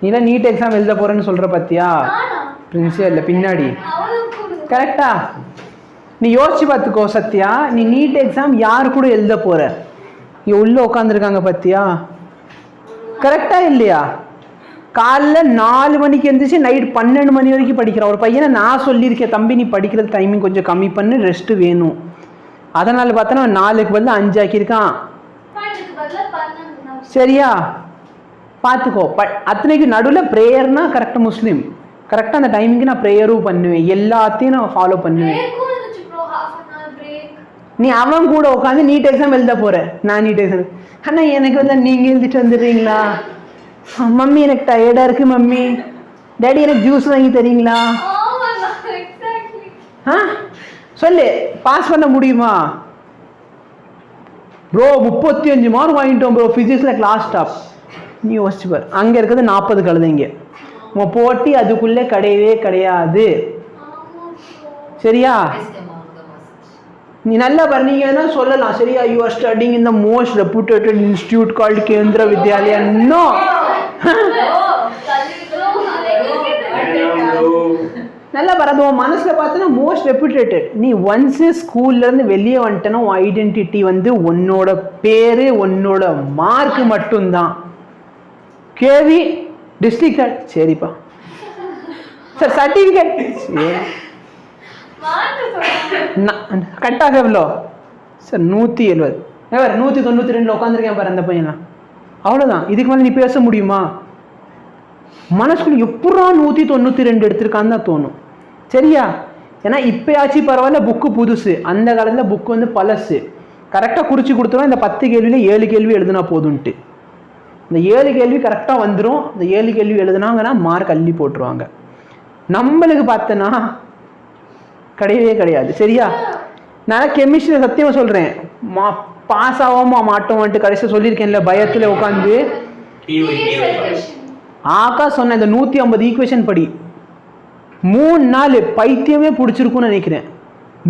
நீலாம் NEET exam எழுத போறேன்னு சொல்ற பத்தியா பிரின்சிபல் இல்லை பின்னாடி கரெக்டா நீ யோசிச்சு பார்த்துக்கோ சத்யா நீ நீட் எக்ஸாம் யாரு கூட எழுத போற நீ உள்ள உட்காந்துருக்காங்க பத்தியா கரெக்டா இல்லையா காலைல 4 மணிக்கு எழுந்துச்சு நைட் 12 மணி வரைக்கும் படிக்கிறான் ஒரு பையனை நான் சொல்லியிருக்கேன் தம்பி நீ படிக்கிறது டைமிங் கொஞ்சம் கம்மி பண்ணு ரெஸ்ட் வேணும் அதனால பார்த்தா 4க்கு பதில் 5 ஆக்கியிருக்கான் சரியா பார்த்துக்கோ அத்தனைக்கு நடுவில் ப்ரேயர்னா கரெக்டாக முஸ்லீம் கரெக்டாக அந்த டைமிங்க்கு நான் ப்ரேயரும் பண்ணுவேன் எல்லாத்தையும் நான் ஃபாலோ பண்ணுவேன் நீ அவன் கூட உட்காந்து நீட் எக்ஸாம் எழுத போற நான் நீட் எக்ஸாம் அண்ணா எனக்கு வந்து நீங்கள் எழுதிட்டு வந்துடுறீங்களா மம்மி எனக்கு டயர்டா இருக்கு மம்மி டேடி எனக்கு ஜூஸ் வாங்கி தரீங்களா சொல்லு பாஸ் பண்ண முடியுமா ப்ரோ 35 மார்க் வாங்கிட்டோம் ப்ரோ பிசிக்ஸ்ல கிளாஸ் டாப் நீ யோசிச்சு பார் அங்க இருக்கிறது 40 கழுதைங்க உன் போட்டி அதுக்குள்ளே கிடையவே கிடையாது சரியா நீ நல்லா பண்ணீங்கன்னா சொல்லலாம் சரியா you are studying in the most reputed institute called கேந்திர வித்யாலயா நோ நல்லா வரது உன் மனசுல பார்த்தனா மோஸ்ட் ரெப்யூட்டட் நீ ஒன்ஸ் ஸ்கூல்ல இருந்து வெளியே வந்துட்டனா உன் ஐடென்டிட்டி வந்து உன்னோட பேரு உன்னோட மார்க் மட்டும்தான் கேவி டிஸ்ட்ரிக்ட் சரிப்பா சார் சர்டிஃபிகேட் கட் ஆக எவ்வளோ சார் 170 எவர் 192 உட்காந்துருக்கேன் பாரு அந்த பையனா அவ்வளோதான் இதுக்கு மேலே நீ பேச முடியுமா மனசுக்குள்ள எப்படா 192 எடுத்திருக்கான்னு தான் தோணும் சரியா ஏன்னா இப்போயாச்சும் பரவாயில்ல புக்கு புதுசு அந்த காலத்தில் புக்கு வந்து பழசு கரெக்டாக குறித்து கொடுத்துருவோம் இந்த 10 கேள்வியில் 7 கேள்வி எழுதுனா போதுன்ட்டு இந்த 7 கேள்வி கரெக்டாக வந்துடும் இந்த 7 கேள்வி எழுதுனாங்கன்னா மார்க் அள்ளி போட்டுருவாங்க நம்மளுக்கு பார்த்தனா கிடையவே கிடையாது சரியா நான் கெமிஸ்ட்ரி சத்தியமா சொல்றேன் பாஸ் ஆகாம மாட்டோம்ட்டு கடைசியாக சொல்லியிருக்கேன்ல பயத்தில் உட்காந்து ஆக்கா சொன்ன இந்த 150 ஈக்குவேஷன் படி 3 நாள் பைத்தியமே பிடிச்சிருக்கும்னு நினைக்கிறேன்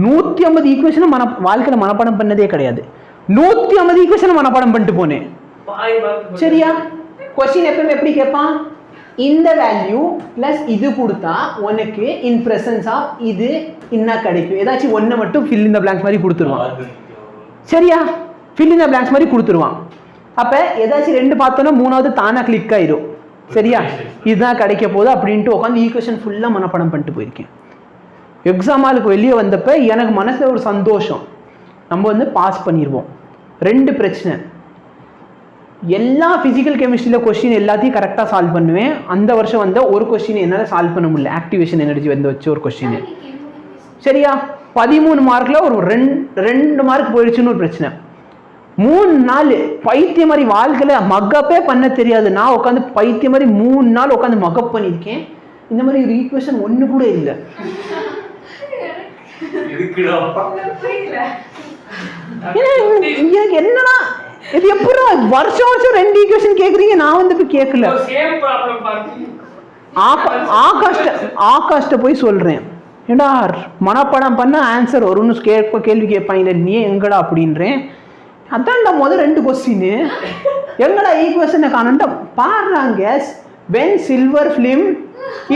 150 ஈக்குவேஷனை வாழ்க்கையில் மனப்பாடம் பண்ணதே கிடையாது 150 ஈக்குவேஷனை மனப்பாடம் பண்ணிட்டு போனேன் சரியா கொஸ்டின் எப்பவுமே எப்படி கேட்பான் இந்த வேல்யூ பிளஸ் இது கொடுத்தா உனக்கு இன் பிரசன்ஸ் ஆஃப் இது என்ன கிடைக்கும் ஏதாச்சும் ஒன்றை மட்டும் ஃபில் இன் த பிளாங்க்ஸ் மாதிரி கொடுத்துருவான் சரியா ஃபில் இன் த பிளாங்க்ஸ் மாதிரி கொடுத்துருவான் அப்போ ஏதாச்சும் 2 பார்த்தோன்னா 3வது தானாக கிளிக் ஆயிரும் சரியா இதுதான் கிடைக்க போகுது அப்படின்ட்டு உட்காந்து ஈக்குவேஷன் ஃபுல்லாக மனப்பாடம் பண்ணிட்டு போயிருக்கேன் எக்ஸாம் ஹாலுக்கு வெளியே வந்தப்போ எனக்கு மனசில் ஒரு சந்தோஷம் நம்ம வந்து பாஸ் பண்ணிடுவோம் 2 பிரச்சனை எல்லா ஃபிசிக்கல் கெமிஸ்ட்ரியில் கொஸ்டின் எல்லாத்தையும் கரெக்டாக சால்வ் பண்ணுவேன் அந்த வருஷம் வந்த ஒரு கொஸ்டின் என்னால் சால்வ் பண்ண முடியல ஆக்டிவேஷன் எனர்ஜி வந்து வச்சு ஒரு கொஸ்டின் சரியா 13 மார்க்கில் ஒரு 2 மார்க் போயிடுச்சுன்னு ஒரு பிரச்சனை 3 நாள் பைத்தியம் மாதிரி வாழ்க்கையில் மக்கப்பே பண்ண தெரியாது நான் உட்காந்து பைத்தியம் மாதிரி 3 நாள் உட்காந்து மக்கப் பண்ணியிருக்கேன் இந்த மாதிரி ஒரு ஈக்குவேஷன் ஒன்று கூட இல்லை எனக்கு என்னன்னா இது எப்படி வருஷம் 2 ஈக்குவேஷன் கேக்குறீங்க நான் வந்து போய் கேட்கல ஆகாஷ்ட போய் சொல்றேன் ஏண்டா மனப்பாடம் பண்ண ஆன்சர் வரும்னு கேள்வி கேட்பாங்க நீ எங்கடா அப்படின்றேன் அதான்டா முதல் 2 கொஸ்டின் எங்கடா ஈக்குவேஷனை காணோம்டா பாடுறாங்க when silver film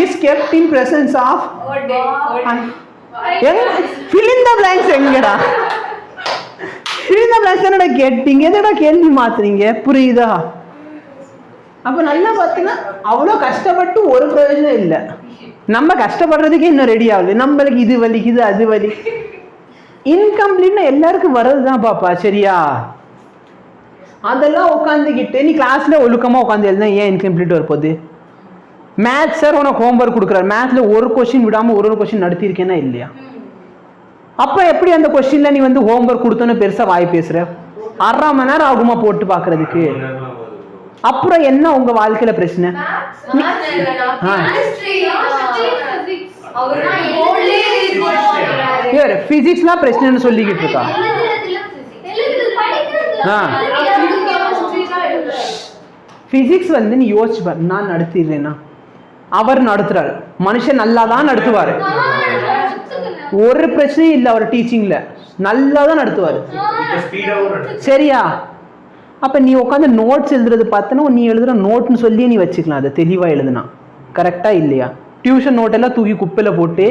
is kept in presence of fill in the blanks எங்கடா என்னடா கேட்டீங்க எதடா கேள்வி மாத்துறீங்க புரியுதா அப்ப நல்லா பார்த்தீங்கன்னா அவ்வளோ கஷ்டப்பட்டு ஒரு பிரயோஜனம் இல்லை நம்ம கஷ்டப்படுறதுக்கே இன்னும் ரெடி ஆகுது நம்மளுக்கு இது வலிக்குது அது வலி இன்கம்ப்ளீட்னா எல்லாருக்கும் வர்றதுதான் பாப்பா சரியா அதெல்லாம் உட்காந்துக்கிட்டு நீ கிளாஸ்ல ஒழுக்கமா உட்காந்து எழுதுனா ஏன் இன்கம்ப்ளீட் வரப்போகுது மேத்ஸ் சார் உனக்கு ஹோம்ஒர்க் கொடுக்குறாரு மேத்ஸ்ல ஒரு கொஸ்டின் விடாம ஒரு கொஸ்டின் நடத்திருக்கேன்னா இல்லையா அப்ப எப்படி அந்த கொஸ்டின்ல நீ வந்து ஹோம்ஒர்க் கொடுத்தோன்னு பெருசா வாய் பேசுற 1/2 மணி நேரம் ஆகுமா போட்டு பாக்குறதுக்கு அப்புறம் என்ன உங்க வாழ்க்கையில பிரச்சனை பிசிக்ஸ்லாம் பிரச்சனைன்னு சொல்லிக்கிட்டு இருக்கா பிசிக்ஸ் வந்து நீ யோசிச்சு பாரு நான் நடத்திடுறேன்னா அவர் நடத்துறாரு மனுஷன் நல்லா தான் நடத்துவாரு ஒரு பிரச்சனையும் இல்லை அவர் டீச்சிங்ல நல்லா தான் நடத்துவார் சரியா அப்போ நீ உட்காந்து நோட்ஸ் எழுதுறது பார்த்தனா நீ எழுதுகிற நோட்னு சொல்லி நீ வச்சுக்கலாம், அதை தெளிவாக எழுதுனா. கரெக்டாக இல்லையா? டியூஷன் நோட்டெல்லாம் தூக்கி குப்பையில் போட்டு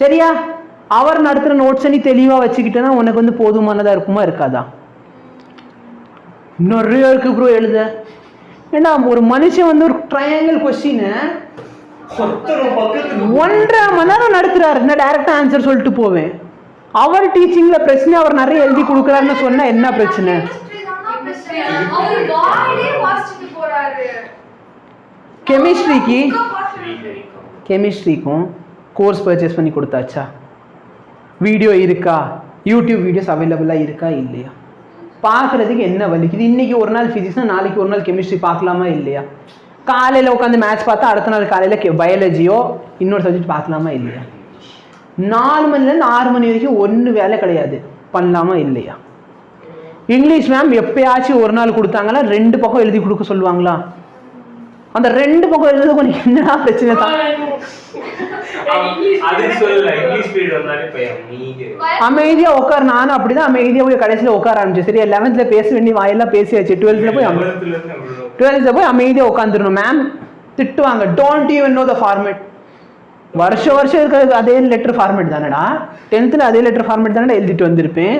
சரியா அவர் நடத்துகிற நோட்ஸை நீ தெளிவாக வச்சுக்கிட்டேன்னா உனக்கு வந்து போதுமானதாக இருக்குமா இருக்காதா? நிறைய இருக்கு ப்ரோ எழுத. ஏன்னா ஒரு மனுஷன் வந்து ஒரு ட்ரையாங்கிள் கொஸ்டின் 1.5 மணி நேரம் நடத்துறாரு, நான் டைரக்டா ஆன்சர் சொல்லிட்டு போவேன். அவர் டீச்சிங்ல பிரச்சனை, அவர் நிறைய எழுதி கொடுக்குறாருன்னு சொன்னா என்ன பிரச்சனை? கெமிஸ்ட்ரிக்கும் கோர்ஸ் பர்ச்சேஸ் பண்ணி கொடுத்தாச்சா? வீடியோ இருக்கா? யூடியூப் வீடியோஸ் அவைலபிளாக இருக்கா இல்லையா? பார்க்குறதுக்கு என்ன வலிக்குது? இன்றைக்கி ஒரு நாள் ஃபிசிக்ஸ்னா நாளைக்கு ஒரு நாள் கெமிஸ்ட்ரி பார்க்கலாமா இல்லையா? காலையில் உட்காந்து மேத்ஸ் பார்த்தா அடுத்த நாள் காலையில் பயாலஜியோ இன்னொரு சப்ஜெக்ட் பார்க்கலாமா இல்லையா? 4 மணிலேருந்து 6 மணி வரைக்கும் ஒன்றும் வேலை கிடையாது, பண்ணலாமா இல்லையா? இங்கிலீஷ் மேம் எப்பயாச்சும் ஒரு நாள் கொடுத்தாங்களா 2 பக்கம் எழுதி கொடுக்க சொல்லுவாங்களா? அந்த 2 பக்கம் எழுதுறது கொஞ்சம் என்னடா பிரச்சனை தான். அமைதியா உட்கார். நானும் அப்படிதான் அமைதியா போய் கடைசியில உட்கார ஆரம்பிச்சேன். சரியா 11th பேச வேண்டிய வாயெல்லாம் பேசியாச்சு. 12th போய் அமைதியா உட்காந்துடணும். மேம் திட்டுவாங்க, don't even know the format. வருஷம் இருக்கிறது அதே லெட்டர் ஃபார்மேட் தானடா. 10th அதே லெட்டர் ஃபார்மேட் தானடா எழுதிட்டு வந்திருப்பேன்.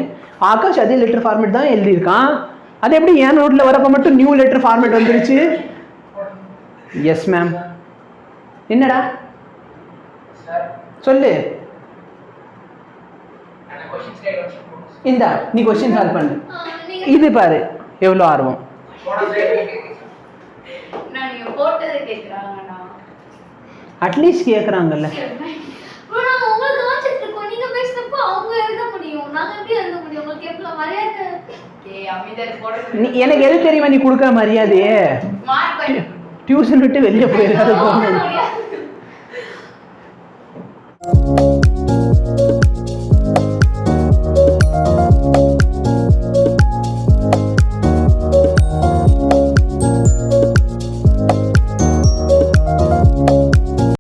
ஆகாஷ் அதே லெட்டர் ஃபார்மேட் தான் எழுதியிருக்கான். அது எப்படி என் நோட்ல வரப்ப மட்டும் நியூ லெட்டர் ஃபார்மேட் வந்துருச்சு? Yes ma'am. என்னடா சொல்லு. இந்தா நீ கொஸ்டின் சால்வ் பண்ணு. இது பாரு எவ்வளவு ஆர்வம். அட்லீஸ்ட் கேக்குறாங்கல்ல. எனக்கு எது தெரியுமா நீ கொடுக்குற மரியாதையே? டியூஷன் விட்டு வெளியே போயிருக்காது.